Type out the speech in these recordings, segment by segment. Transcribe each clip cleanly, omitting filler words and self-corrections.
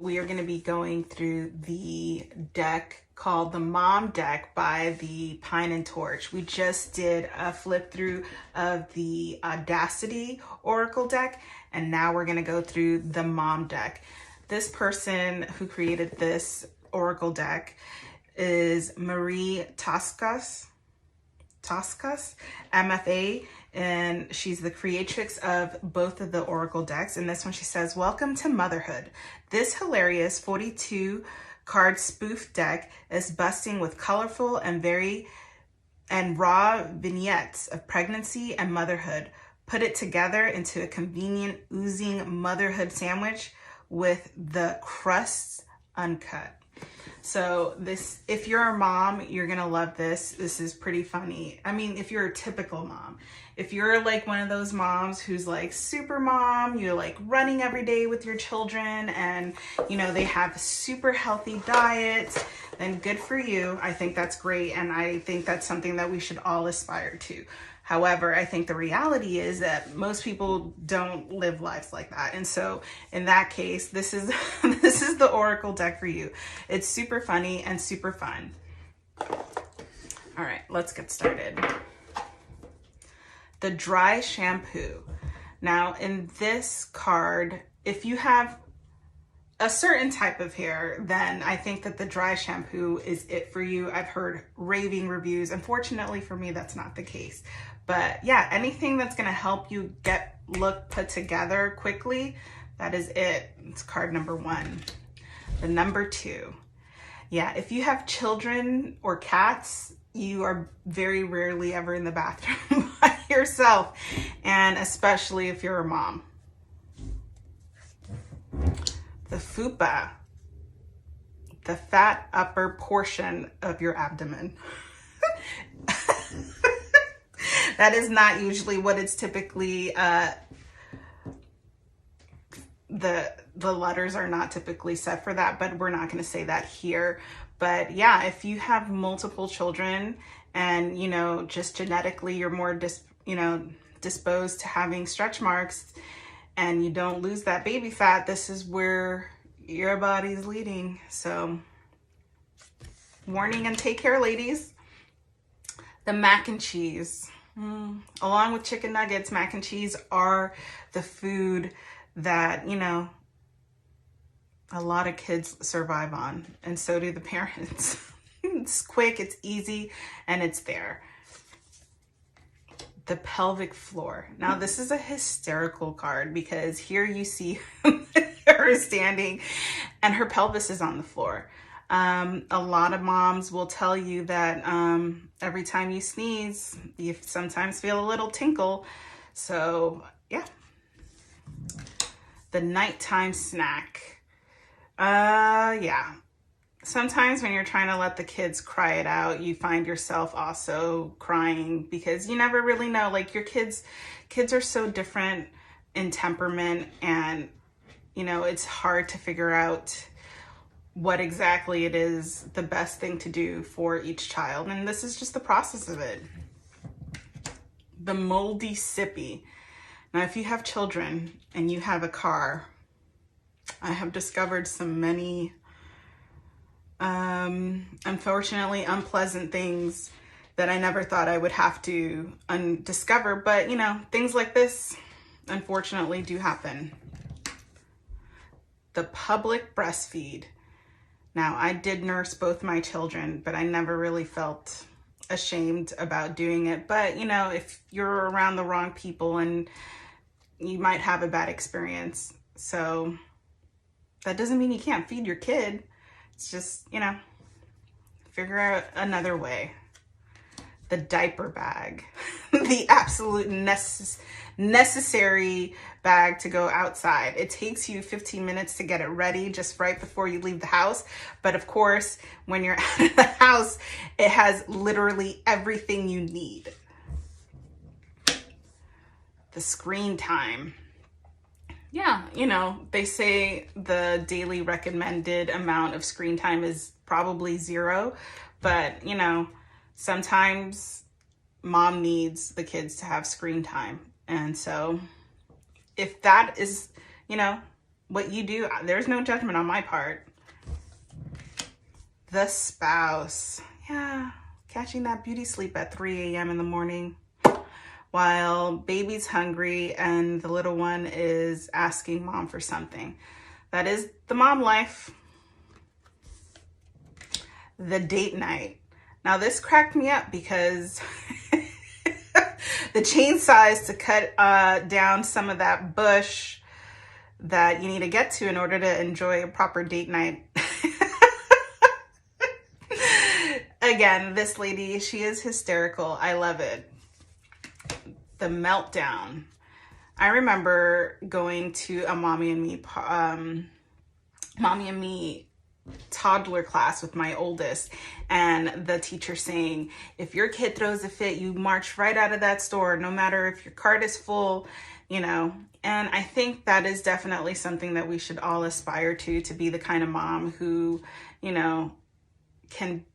We are going to be going through the deck called the Mom deck by the Pine and Torch. We just did a flip through of the Audacity Oracle deck, and now we're going to go through the Mom deck. This person who created this Oracle deck is Mari Toscas, MFA, and she's the creatrix of both of the Oracle decks. And this one, she says, "Welcome to motherhood. This hilarious 42 card spoof deck is busting with colorful and raw vignettes of pregnancy and motherhood. Put it together into a convenient oozing motherhood sandwich with the crusts uncut." So this, if you're a mom, you're gonna love this. This is pretty funny. I mean, if you're a typical mom, if you're like one of those moms who's like super mom, you're like running every day with your children and you know, they have super healthy diets, then good for you. I think that's great. And I think that's something that we should all aspire to. However, I think the reality is that most people don't live lives like that. And so in that case, this is this is the Oracle deck for you. It's super funny and super fun. All right, let's get started. The dry shampoo. Now in this card, if you have a certain type of hair, then I think that the dry shampoo is it for you. I've heard raving reviews. Unfortunately for me, that's not the case. But yeah, anything that's gonna help you look put together quickly, that is it. It's card number one. The number two. Yeah, if you have children or cats, you are very rarely ever in the bathroom by yourself, and especially if you're a mom. The fupa, the fat upper portion of your abdomen. That is not usually what it's typically, the letters are not typically set for that, but we're not going to say that here. But yeah, if you have multiple children and, you know, just genetically you're more disposed to having stretch marks and you don't lose that baby fat, this is where your body's leading. So warning and take care, ladies. The mac and cheese. Along with chicken nuggets, mac and cheese are the food that, you know, a lot of kids survive on, and so do the parents. It's quick, it's easy, and it's there. The pelvic floor. Now this is a hysterical card because here you see her standing and her pelvis is on the floor. A lot of moms will tell you that every time you sneeze, you sometimes feel a little tinkle. So yeah. The nighttime snack. Yeah. Sometimes when you're trying to let the kids cry it out, you find yourself also crying because you never really know. Like your kids are so different in temperament, and you know, it's hard to figure out what exactly it is the best thing to do for each child. And this is just the process of it. The moldy sippy. Now, if you have children and you have a car, I have discovered many unfortunately unpleasant things that I never thought I would have to discover. But you know, things like this unfortunately do happen. The public breastfeed. Now, I did nurse both my children, but I never really felt ashamed about doing it. But, you know, if you're around the wrong people, and you might have a bad experience. So that doesn't mean you can't feed your kid. It's just, you know, figure out another way. The diaper bag, the absolute necessary bag to go outside. It takes you 15 minutes to get it ready just right before you leave the house. But of course, when you're out of the house, it has literally everything you need. The screen time. Yeah, you know, they say the daily recommended amount of screen time is probably 0, but you know, sometimes mom needs the kids to have screen time. And so if that is, you know, what you do, there's no judgment on my part. The spouse. Yeah, catching that beauty sleep at 3 a.m. in the morning while baby's hungry and the little one is asking mom for something. That is the mom life. The date night. Now this cracked me up because the chainsaw is to cut down some of that bush that you need to get to in order to enjoy a proper date night. Again, this lady, she is hysterical. I love it. The meltdown. I remember going to a mommy and me toddler class with my oldest, and the teacher saying, if your kid throws a fit, you march right out of that store, no matter if your cart is full, you know. And I think that is definitely something that we should all aspire to be the kind of mom who, you know, can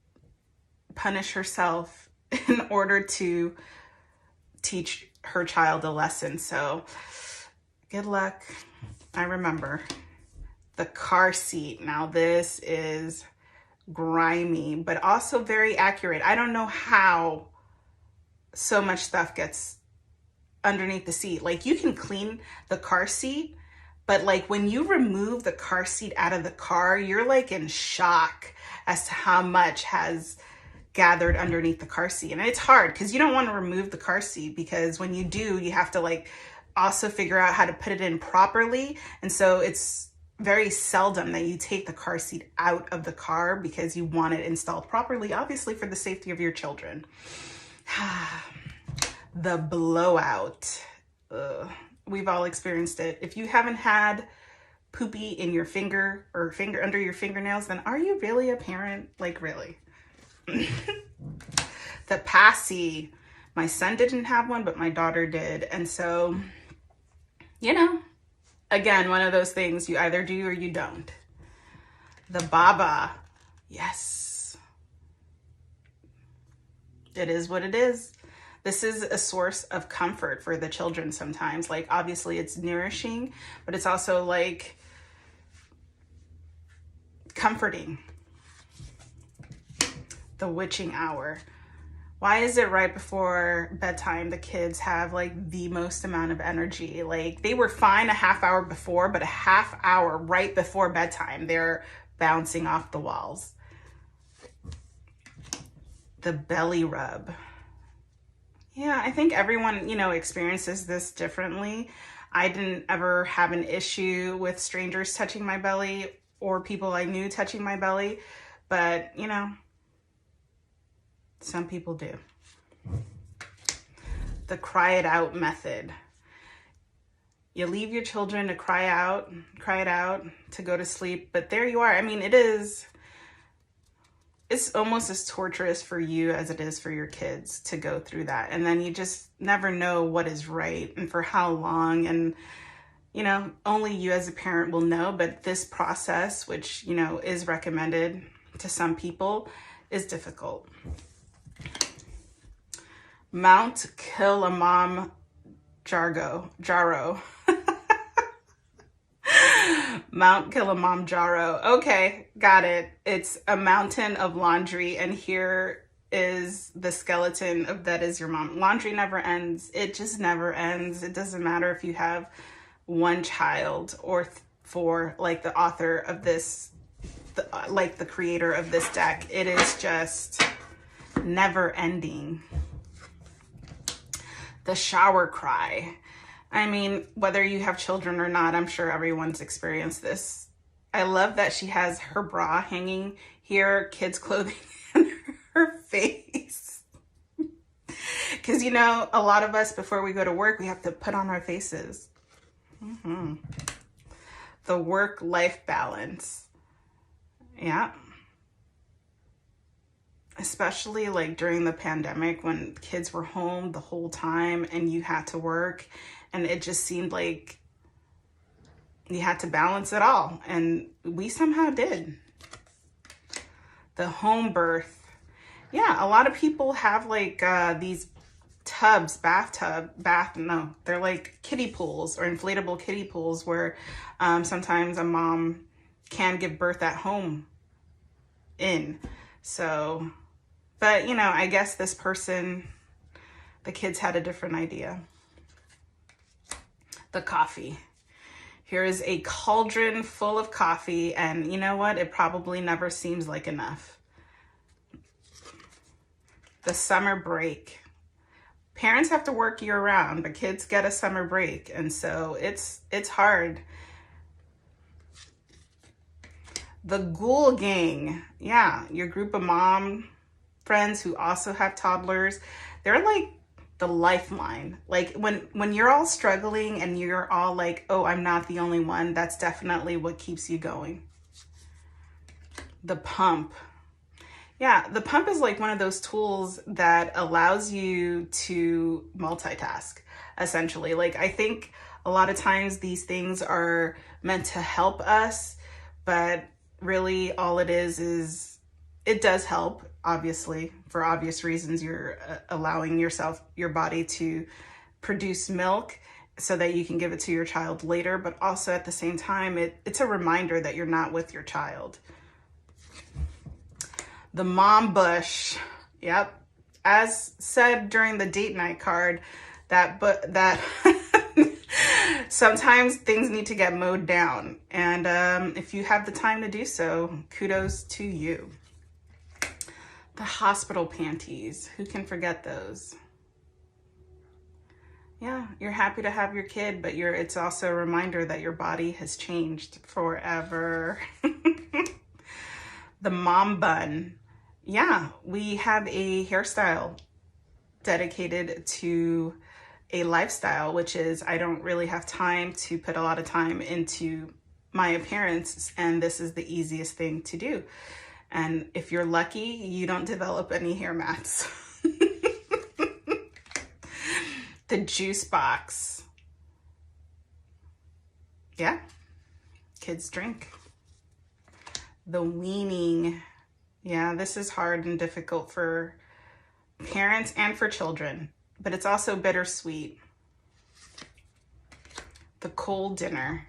punish herself in order to teach her child a lesson. So good luck. I remember the car seat. Now this is grimy, but also very accurate. I don't know how so much stuff gets underneath the seat. Like, you can clean the car seat, but like when you remove the car seat out of the car, you're like in shock as to how much has gathered underneath the car seat. And it's hard because you don't want to remove the car seat, because when you do, you have to like also figure out how to put it in properly. And so it's very seldom that you take the car seat out of the car because you want it installed properly, obviously for the safety of your children. The blowout. Ugh. We've all experienced it. If you haven't had poopy in your finger or finger under your fingernails, then are you really a parent? Like, really? The passy. My son didn't have one, but my daughter did. And so, you know, again, one of those things you either do or you don't. The baba. Yes. It is what it is. This is a source of comfort for the children sometimes. Like, obviously it's nourishing, but it's also like comforting. The witching hour. Why is it right before bedtime the kids have like the most amount of energy? Like, they were fine a half hour before, but a half hour right before bedtime, they're bouncing off the walls. The belly rub. Yeah, I think everyone, you know, experiences this differently. I didn't ever have an issue with strangers touching my belly or people I knew touching my belly, but, you know, some people do. The cry it out method. You leave your children to cry it out, to go to sleep, but there you are. I mean, it's almost as torturous for you as it is for your kids to go through that. And then you just never know what is right and for how long. And, you know, only you as a parent will know. But this process, which, you know, is recommended to some people, is difficult. Mount Kilimanjaro. Mount Kilimanjaro. Okay, got it. It's a mountain of laundry, and here is the skeleton of that is your mom. Laundry never ends. It just never ends. It doesn't matter if you have one child or four, like the author of this, like the creator of this deck. It is just never ending. The shower cry. I mean, whether you have children or not, I'm sure everyone's experienced this. I love that she has her bra hanging here, kids' clothing in her face. Because, you know, a lot of us, before we go to work, we have to put on our faces. The work-life balance. Yeah. Especially like during the pandemic when kids were home the whole time and you had to work, and it just seemed like you had to balance it all, and we somehow did. The home birth. Yeah, a lot of people have like these tubs, no, they're like kiddie pools or inflatable kiddie pools where sometimes a mom can give birth at home in. So, but you know, I guess this person, the kids had a different idea. The coffee. Here is a cauldron full of coffee, and you know what? It probably never seems like enough. The summer break. Parents have to work year round, but kids get a summer break, and so it's hard. The Ghoul Gang. Yeah, your group of mom friends who also have toddlers. They're like the lifeline. Like when you're all struggling and you're all like, oh, I'm not the only one, that's definitely what keeps you going. The pump. Yeah, the pump is like one of those tools that allows you to multitask, essentially. Like, I think a lot of times these things are meant to help us, but really all it is it does help, obviously, for obvious reasons. You're allowing your body to produce milk so that you can give it to your child later, but also at the same time, it's a reminder that you're not with your child. The mom bush. Yep. As said during the date night card, that sometimes things need to get mowed down. And if you have the time to do so, kudos to you. The hospital panties. Who can forget those? Yeah, you're happy to have your kid, but it's also a reminder that your body has changed forever. The mom bun. Yeah, we have a hairstyle dedicated to a lifestyle, which is I don't really have time to put a lot of time into my appearance, and this is the easiest thing to do. And if you're lucky, you don't develop any hair mats. The juice box. Yeah, kids drink. The weaning. Yeah, this is hard and difficult for parents and for children, but it's also bittersweet. The cold dinner.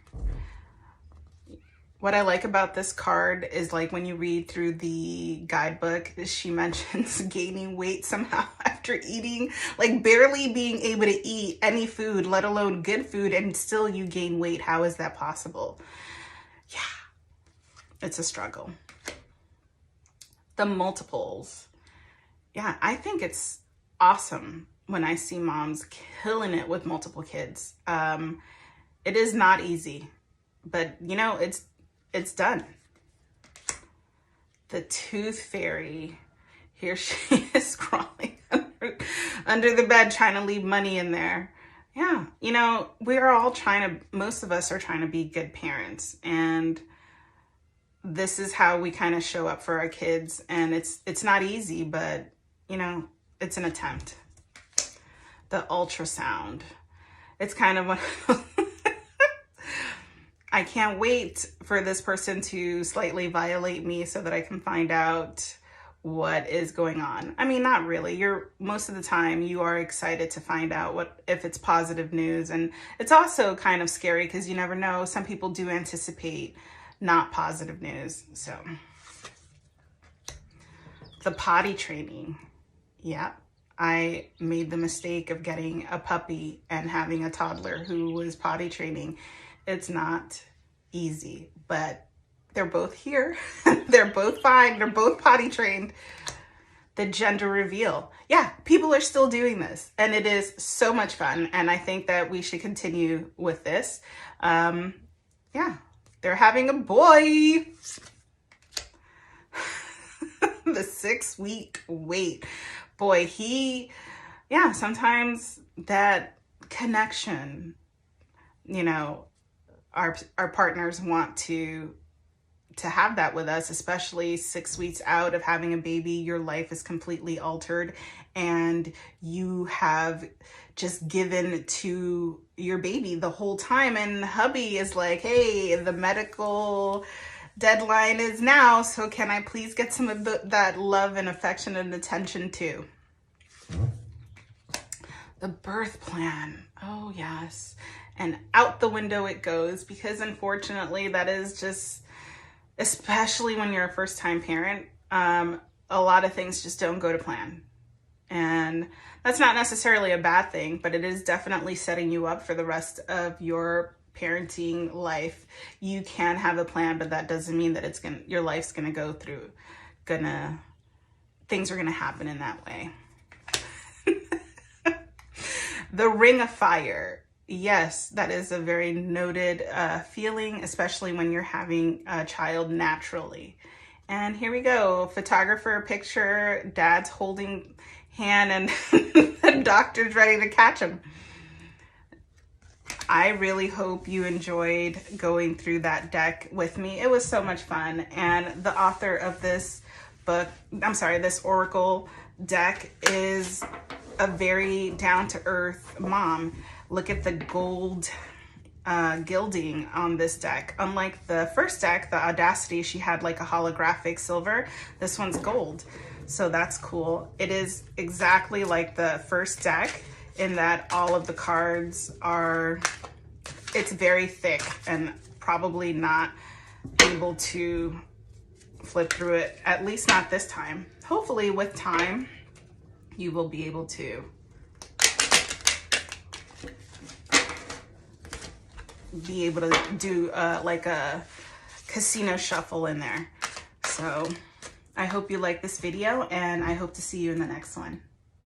What I like about this card is, like, when you read through the guidebook, she mentions gaining weight somehow after eating, like barely being able to eat any food, let alone good food, and still you gain weight. How is that possible? Yeah, it's a struggle. The multiples. Yeah, I think it's awesome when I see moms killing it with multiple kids. It is not easy, but you know, it's done. The tooth fairy. Here she is crawling under the bed, trying to leave money in there. Yeah, you know, most of us are trying to be good parents, and this is how we kind of show up for our kids. And it's not easy, but you know, it's an attempt. The ultrasound. It's kind of one of I can't wait for this person to slightly violate me so that I can find out what is going on. I mean, not really. Most of the time you are excited to find out if it's positive news. And it's also kind of scary because you never know. Some people do anticipate not positive news. So the potty training. Yeah. I made the mistake of getting a puppy and having a toddler who was potty training. It's not easy, but they're both here. They're both fine. They're both potty trained. The gender reveal. Yeah, people are still doing this, and it is so much fun. And I think that we should continue with this. Yeah, they're having a boy. The 6-week wait. Boy, sometimes that connection, you know, our partners want to have that with us, especially 6 weeks out of having a baby. Your life is completely altered and you have just given to your baby the whole time. And hubby is like, hey, the medical deadline is now, so can I please get some of that love and affection and attention too? The birth plan. Oh yes. And out the window it goes, because unfortunately that is just, especially when you're a first-time parent, a lot of things just don't go to plan. And that's not necessarily a bad thing, but it is definitely setting you up for the rest of your parenting life. You can have a plan, but that doesn't mean that your life's gonna go through, things are gonna happen in that way. The Ring of Fire. Yes, that is a very noted feeling, especially when you're having a child naturally. And here we go, photographer picture, dad's holding hand and the doctor's ready to catch him. I really hope you enjoyed going through that deck with me. It was so much fun. And the author of this book, this Oracle deck is a very down-to-earth mom. Look at the gold gilding on this deck. Unlike the first deck, the Audacity, she had like a holographic silver. This one's gold, so that's cool. It is exactly like the first deck in that all of the cards are, it's very thick and probably not able to flip through it, at least not this time. Hopefully with time, you will be able to. Be able to do like a casino shuffle in there. So I hope you like this video, and I hope to see you in the next one.